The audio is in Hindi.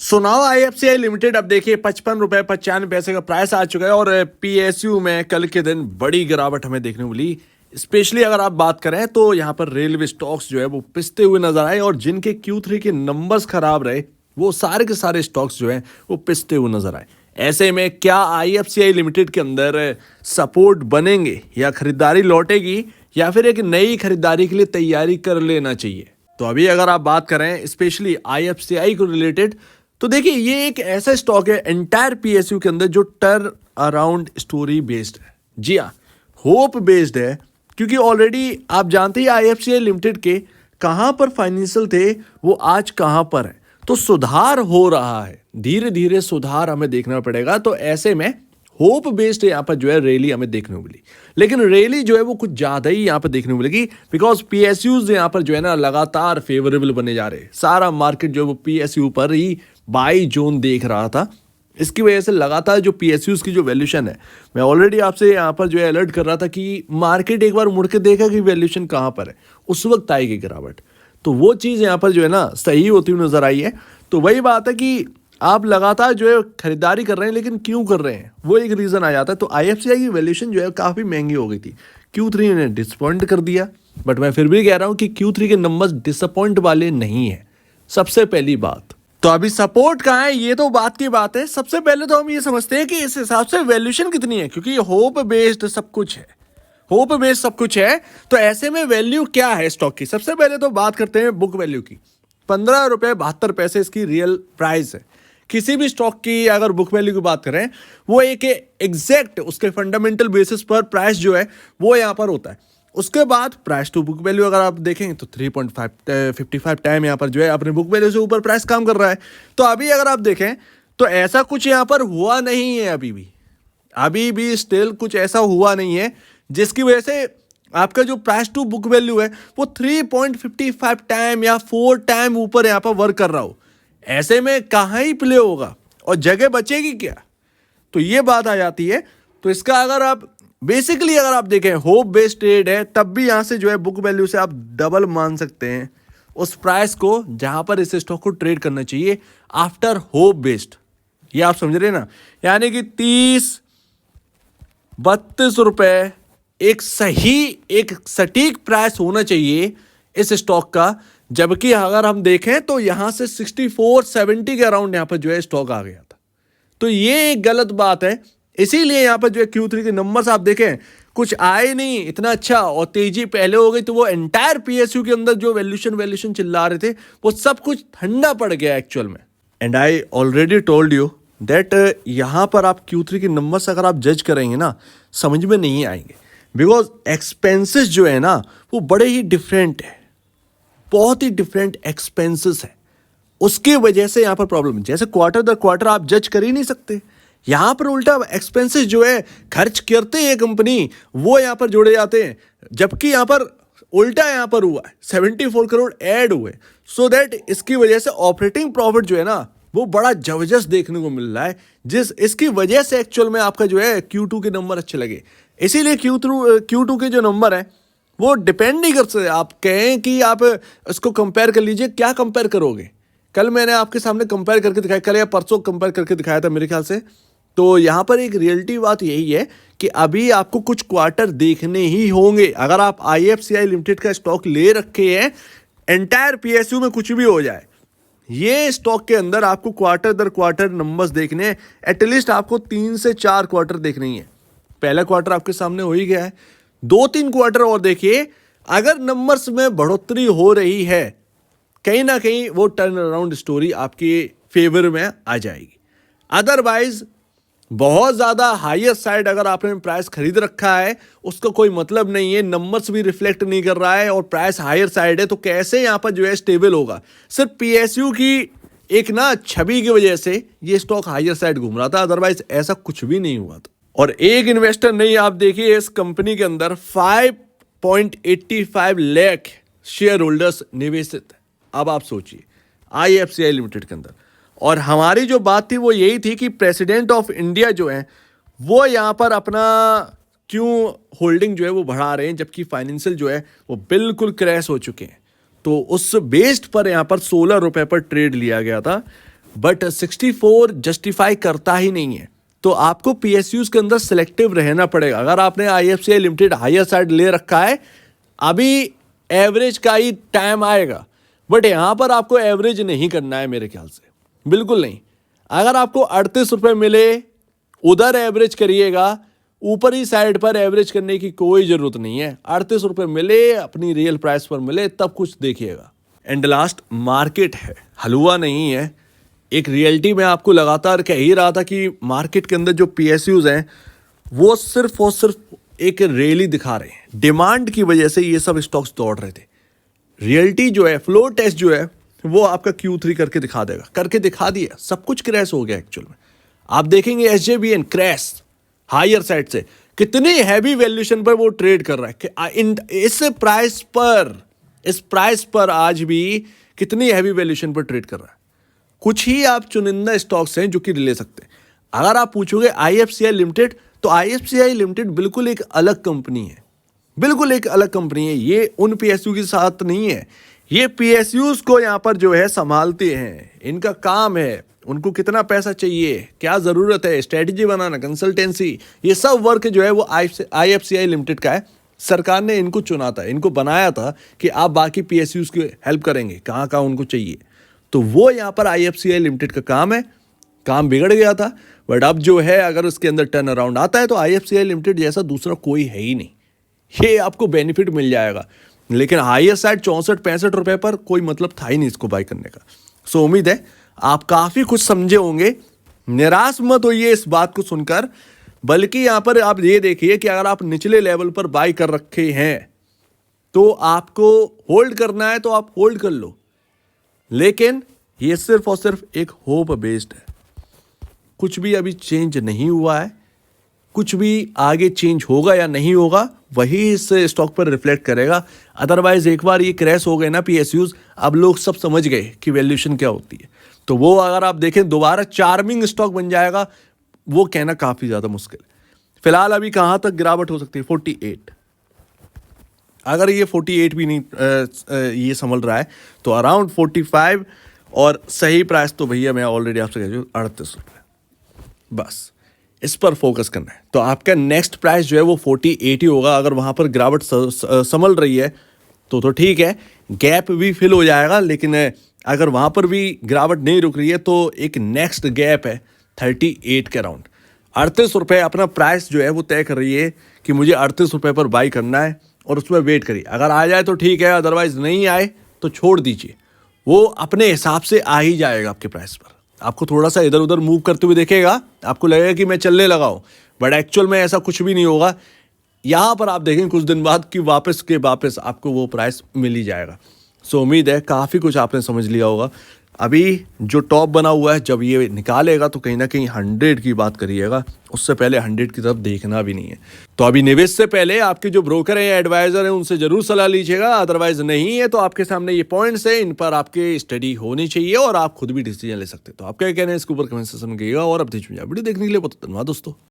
सुनाओ आईएफसीआई लिमिटेड अब देखिए 55 रुपए 95 पैसे का प्राइस आ चुका है और पीएसयू में कल के दिन बड़ी गिरावट हमें देखने को मिली। स्पेशली अगर आप बात करें तो यहाँ पर रेलवे स्टॉक्स जो है वो पिसते हुए नजर आए और जिनके Q3 के नंबर्स खराब रहे वो सारे के सारे स्टॉक्स जो हैं वो पिसते हुए नजर आए। ऐसे में क्या आईएफसीआई लिमिटेड के अंदर सपोर्ट बनेंगे या खरीदारी लौटेगी या फिर एक नई खरीदारी के लिए तैयारी कर लेना चाहिए? तो अभी अगर आप बात करें स्पेशली आईएफसीआई को रिलेटेड तो देखिए ये एक ऐसा स्टॉक है एंटायर पीएसयू के अंदर जो टर्न अराउंड स्टोरी बेस्ड है। जी हाँ, होप बेस्ड है क्योंकि ऑलरेडी आप जानते हैं आईएफसीआई लिमिटेड के कहां पर फाइनेंशियल थे वो आज कहां पर है। तो सुधार हो रहा है, धीरे धीरे सुधार हमें देखना पड़ेगा। तो ऐसे में होप बेस्ड यहाँ पर जो है रैली हमें देखने को मिली, लेकिन रैली जो है वो कुछ ज्यादा ही यहाँ पर देखने को मिलेगी बिकॉज पीएसयूज यहाँ पर जो है ना लगातार फेवरेबल बने जा रहे हैं। सारा मार्केट जो है वो पीएसयू पर ही बाई जोन देख रहा था। इसकी वजह से लगातार जो पीएसयूज की जो वैल्यूशन है, मैं ऑलरेडी आपसे यहाँ पर जो है अलर्ट कर रहा था कि मार्केट एक बार मुड़ के देखा कि वैल्यूशन कहाँ पर है, उस वक्त आएगी गिरावट। तो वो चीज़ यहाँ पर जो है ना सही होती हुई नजर आई है। तो वही बात है कि आप लगातार जो है खरीदारी कर रहे हैं, लेकिन क्यों कर रहे हैं वो एक रीज़न आ जाता है। तो आईएफसीआई की वैल्यूशन जो है काफ़ी महंगी हो गई थी। Q3 ने डिसअपॉइंट कर दिया, बट मैं फिर भी कह रहा हूँ कि Q3 के नंबर्स डिसअपॉइंट वाले नहीं है, सबसे पहली बात। तो अभी सपोर्ट कहाँ है ये तो बात की बात है। सबसे पहले तो हम ये समझते हैं कि इस हिसाब से वैल्यूशन कितनी है, क्योंकि होप बेस्ड सब कुछ है, होप बेस्ड सब कुछ है। तो ऐसे में वैल्यू क्या है स्टॉक की? सबसे पहले तो बात करते हैं बुक वैल्यू की। 15 रुपए 72 पैसे इसकी रियल प्राइस है। किसी भी स्टॉक की अगर बुक वैल्यू की बात करें वो एक एग्जैक्ट उसके फंडामेंटल बेसिस पर प्राइस जो है वो यहाँ पर होता है। उसके बाद प्राइस टू बुक वैल्यू अगर आप देखेंगे तो 3.55 टाइम यहाँ पर जो है अपने बुक वैल्यू से ऊपर प्राइस काम कर रहा है। तो अभी अगर आप देखें तो ऐसा कुछ यहाँ पर हुआ नहीं है, अभी भी स्टिल कुछ ऐसा हुआ नहीं है जिसकी वजह से आपका जो प्राइस टू बुक वैल्यू है वो 3.55 टाइम या 4 टाइम ऊपर यहाँ पर वर्क कर रहा हो। ऐसे में कहाँ ही प्ले होगा और जगह बचेगी क्या? तो ये बात आ जाती है। तो इसका अगर आप बेसिकली अगर आप देखें होप बेस्ड ट्रेड है, तब भी यहाँ से जो है बुक वैल्यू से आप डबल मान सकते हैं उस प्राइस को जहां पर इस स्टॉक को ट्रेड करना चाहिए आफ्टर होप बेस्ड। ये आप समझ रहे हैं ना, यानी कि 30-32 रुपए एक सही एक सटीक प्राइस होना चाहिए इस स्टॉक का। जबकि अगर हम देखें तो यहां से 64-70 के अराउंड यहां पर जो है स्टॉक आ गया था। तो ये एक गलत बात है। इसीलिए यहां पर जो है Q3 के नंबर्स आप देखें कुछ आए नहीं इतना अच्छा और तेजी पहले हो गई। तो वो एंटायर पीएसयू के अंदर जो वैल्यूशन चिल्ला रहे थे वो सब कुछ ठंडा पड़ गया एक्चुअल में। And I already told you that यहां पर आप Q3 के नंबर्स अगर आप जज करेंगे ना समझ में नहीं आएंगे, बिकॉज एक्सपेंसेस जो है ना वो बड़े ही डिफरेंट है, बहुत ही डिफरेंट एक्सपेंसेस है। उसकी वजह से यहाँ पर प्रॉब्लम, जैसे क्वार्टर दर क्वार्टर आप जज कर ही नहीं सकते। यहाँ पर उल्टा एक्सपेंसेस जो है खर्च करते हैं कंपनी वो यहाँ पर जोड़े जाते हैं, जबकि यहाँ पर उल्टा यहाँ पर हुआ है 74 करोड़ ऐड हुए। सो दैट इसकी वजह से ऑपरेटिंग प्रॉफिट जो है ना वो बड़ा जबरदस्त देखने को मिल रहा है, जिस इसकी वजह से एक्चुअल में आपका जो है Q2 के नंबर अच्छे लगे। इसीलिए Q2 के जो नंबर है वो डिपेंड नहीं कर सकते। आप कहें कि आप इसको कंपेयर कर लीजिए, क्या कंपेयर करोगे? कल मैंने आपके सामने कंपेयर करके दिखाया, कल या परसों कंपेयर करके दिखाया था मेरे ख्याल से। तो यहाँ पर एक रियलिटी बात यही है कि अभी आपको कुछ क्वार्टर देखने ही होंगे। अगर आप आईएफसीआई लिमिटेड का स्टॉक ले रखे हैं, एंटायर पीएसयू में कुछ भी हो जाए, ये स्टॉक के अंदर आपको क्वार्टर दर क्वार्टर नंबर्स देखने हैं। एटलीस्ट आपको 3 से 4 क्वार्टर देखने ही है। पहला क्वार्टर आपके सामने हो ही गया है, 2-3 क्वार्टर और देखिए। अगर नंबर्स में बढ़ोतरी हो रही है कहीं ना कहीं वो टर्न अराउंड स्टोरी आपके फेवर में आ जाएगी। अदरवाइज बहुत ज़्यादा हाईयर साइड अगर आपने प्राइस खरीद रखा है उसका कोई मतलब नहीं है, नंबर्स भी रिफ्लेक्ट नहीं कर रहा है और प्राइस हाईयर साइड है, तो कैसे यहाँ पर जो है स्टेबल होगा? सिर्फ पीएसयू की एक ना छवि की वजह से ये स्टॉक हाईयर साइड घूम रहा था, अदरवाइज ऐसा कुछ भी नहीं हुआ था। और एक इन्वेस्टर नहीं, आप देखिए इस कंपनी के अंदर 5.85 लाख शेयर होल्डर्स निवेशित है। अब आप सोचिए आईएफसीआई लिमिटेड के अंदर। और हमारी जो बात थी वो यही थी कि प्रेसिडेंट ऑफ इंडिया जो है वो यहाँ पर अपना क्यों होल्डिंग जो है वो बढ़ा रहे हैं, जबकि फाइनेंशियल जो है वो बिल्कुल क्रैश हो चुके हैं। तो उस बेस्ड पर यहाँ पर 16 रुपए पर ट्रेड लिया गया था। बट 64 जस्टिफाई करता ही नहीं है। तो आपको पीएसयूज के अंदर सिलेक्टिव रहना पड़ेगा। अगर आपने आईएफसीआई लिमिटेड हायर साइड ले रखा है, अभी एवरेज का ही टाइम आएगा, बट यहां पर आपको एवरेज नहीं करना है मेरे ख्याल से, बिल्कुल नहीं। अगर आपको 38 रुपये मिले उधर एवरेज करिएगा, ऊपर ही साइड पर एवरेज करने की कोई जरूरत नहीं है। 38 रुपये मिले अपनी रियल प्राइस पर मिले तब कुछ देखिएगा। एंड लास्ट, मार्केट है, हलवा नहीं है। एक रियलिटी में आपको लगातार कह ही रहा था कि मार्केट के अंदर जो पीएसयूज हैं वो सिर्फ और सिर्फ एक रैली दिखा रहे हैं। डिमांड की वजह से ये सब स्टॉक्स दौड़ रहे थे। रियलिटी जो है, फ्लो टेस्ट जो है, वो आपका Q3 करके दिखा देगा, करके दिखा दिया। सब कुछ क्रैश हो गया एक्चुअल में। आप देखेंगे SJVN क्रैश हायर साइड से, कितनी हैवी वैल्यूएशन पर वो ट्रेड कर रहा है। इस प्राइस पर आज भी कितनी हैवी वैल्यूएशन पर ट्रेड कर रहा है। कुछ ही आप चुनिंदा स्टॉक्स हैं जो कि ले सकते हैं। अगर आप पूछोगे IFCI लिमिटेड, तो IFCI लिमिटेड बिल्कुल एक अलग कंपनी है, बिल्कुल एक अलग कंपनी है। ये उन पीएसयू के साथ नहीं है। ये पीएसयूज को यहाँ पर जो है संभालते हैं, इनका काम है। उनको कितना पैसा चाहिए, क्या ज़रूरत है, स्ट्रेटजी बनाना, कंसल्टेंसी, ये सब वर्क जो है वो IFCI लिमिटेड का है। सरकार ने इनको चुना था, इनको बनाया था कि आप बाकी पीएसयूज की हेल्प करेंगे, कहाँ कहाँ उनको चाहिए। तो वो यहाँ पर IFCI लिमिटेड का काम है। काम बिगड़ गया था, बट अब जो है अगर उसके अंदर टर्न अराउंड आता है तो IFCI लिमिटेड जैसा दूसरा कोई है ही नहीं। ये आपको बेनिफिट मिल जाएगा। लेकिन हायर साइड 64-65 रुपए पर कोई मतलब था ही नहीं इसको बाय करने का। सो उम्मीद है आप काफ़ी कुछ समझे होंगे। निराश मत होइए इस बात को सुनकर, बल्कि यहाँ पर आप ये देखिए कि अगर आप निचले लेवल पर बाय कर रखे हैं तो आपको होल्ड करना है तो आप होल्ड कर लो। लेकिन ये सिर्फ और सिर्फ एक होप बेस्ड है। कुछ भी अभी चेंज नहीं हुआ है। कुछ भी आगे चेंज होगा या नहीं होगा वही इस स्टॉक पर रिफ्लेक्ट करेगा। अदरवाइज एक बार ये क्रैश हो गए ना पीएसयूज, अब लोग सब समझ गए कि वैल्यूएशन क्या होती है। तो वो अगर आप देखें दोबारा चार्मिंग स्टॉक बन जाएगा, वो कहना काफ़ी ज़्यादा मुश्किल है। फिलहाल अभी कहाँ तक गिरावट हो सकती है? 48। अगर ये 48 भी नहीं ये संभल रहा है तो अराउंड 45, और सही प्राइस तो भैया मैं ऑलरेडी आपसे कह दूँ 38 रुपये। बस इस पर फोकस करना है। तो आपका नेक्स्ट प्राइस जो है वो 48 ही होगा। अगर वहाँ पर गिरावट संभल रही है तो ठीक है, गैप भी फिल हो जाएगा। लेकिन अगर वहाँ पर भी गिरावट नहीं रुक रही है तो एक नेक्स्ट गैप है 38 के अराउंड। 38 रुपये अपना प्राइस जो है वो तय कर रही है कि मुझे 38 रुपये पर बाई करना है और उसमें वेट करिए। अगर आ जाए तो ठीक है, अदरवाइज नहीं आए तो छोड़ दीजिए। वो अपने हिसाब से आ ही जाएगा आपके प्राइस पर। आपको थोड़ा सा इधर उधर मूव करते हुए देखेगा, आपको लगेगा कि मैं चलने लगा हूँ, बट एक्चुअल में ऐसा कुछ भी नहीं होगा। यहाँ पर आप देखेंगे कुछ दिन बाद कि वापस आपको वो प्राइस मिल ही जाएगा। सो उम्मीद है काफ़ी कुछ आपने समझ लिया होगा। अभी जो टॉप बना हुआ है जब ये निकालेगा तो कहीं ना कहीं 100 की बात करिएगा, उससे पहले 100 की तरफ देखना भी नहीं है। तो अभी निवेश से पहले आपके जो ब्रोकर हैं या एडवाइजर हैं उनसे जरूर सलाह लीजिएगा। अदरवाइज नहीं है तो आपके सामने ये पॉइंट्स हैं, इन पर आपके स्टडी होनी चाहिए और आप खुद भी डिसीजन ले सकते हैं। तो आप क्या कहना है इसके ऊपर कमेंट सेक्शन में कहिएगा। और अब वीडियो देखने के लिए बहुत धन्यवाद दोस्तों।